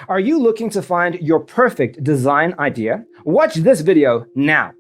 Are you looking to find your perfect design idea? Watch this video now.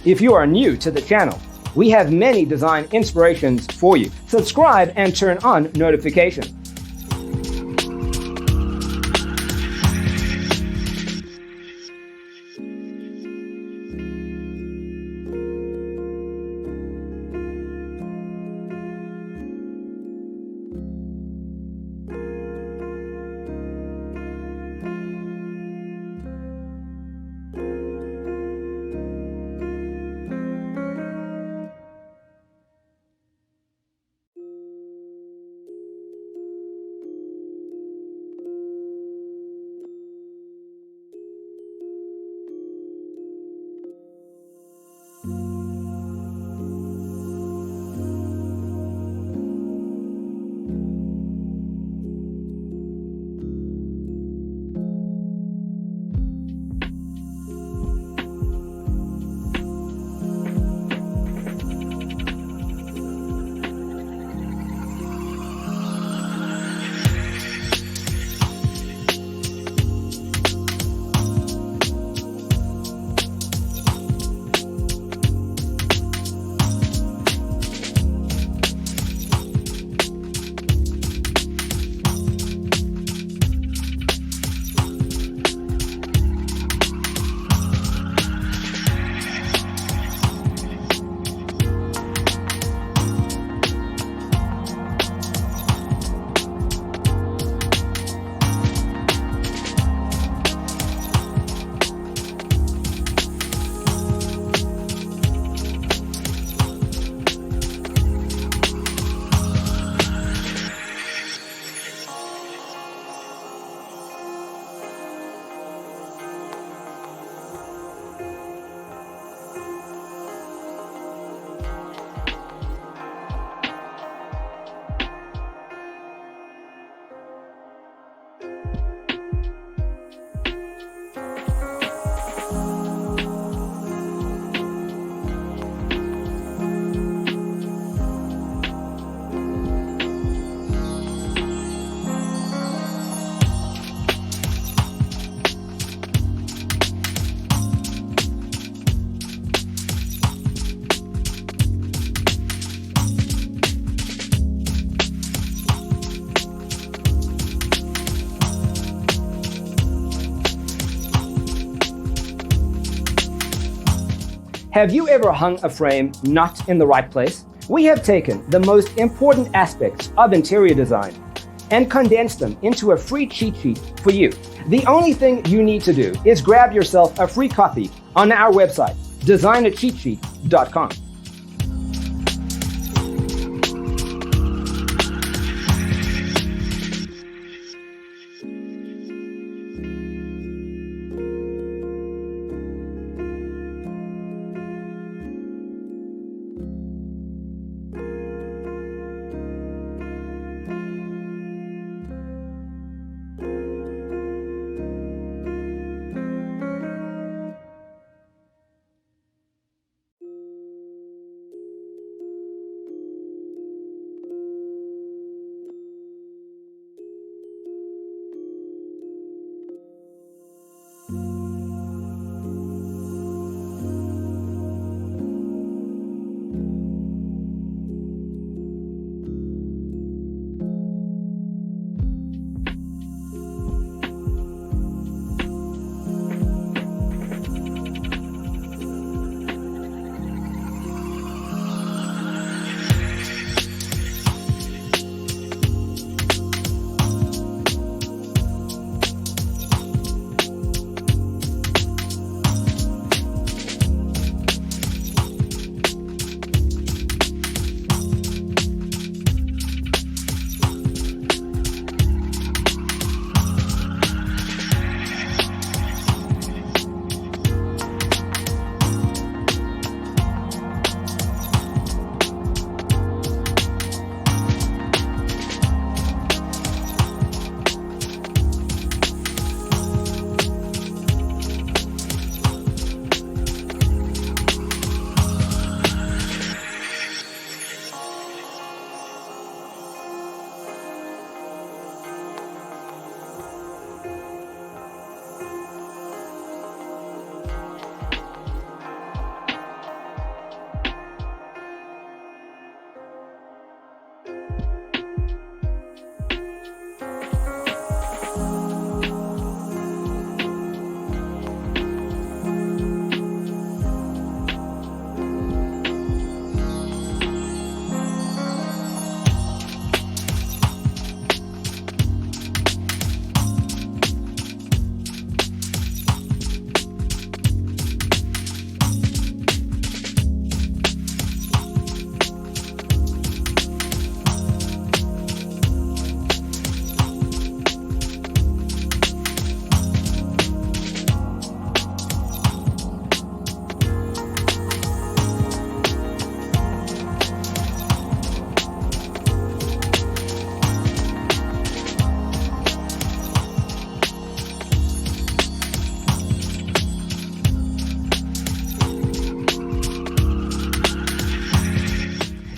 If you are new to the channel, we have many design inspirations for you. Subscribe and turn on notifications. Have you ever hung a frame not in the right place? We have taken the most important aspects of interior design and condensed them into a free cheat sheet for you. The only thing you need to do is grab yourself a free copy on our website, designercheatsheet.com.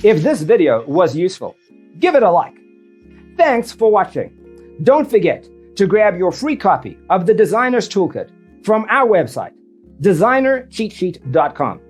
If this video was useful, give it a like. Thanks for watching. Don't forget to grab your free copy of the Designer's Toolkit from our website, designercheatsheet.com.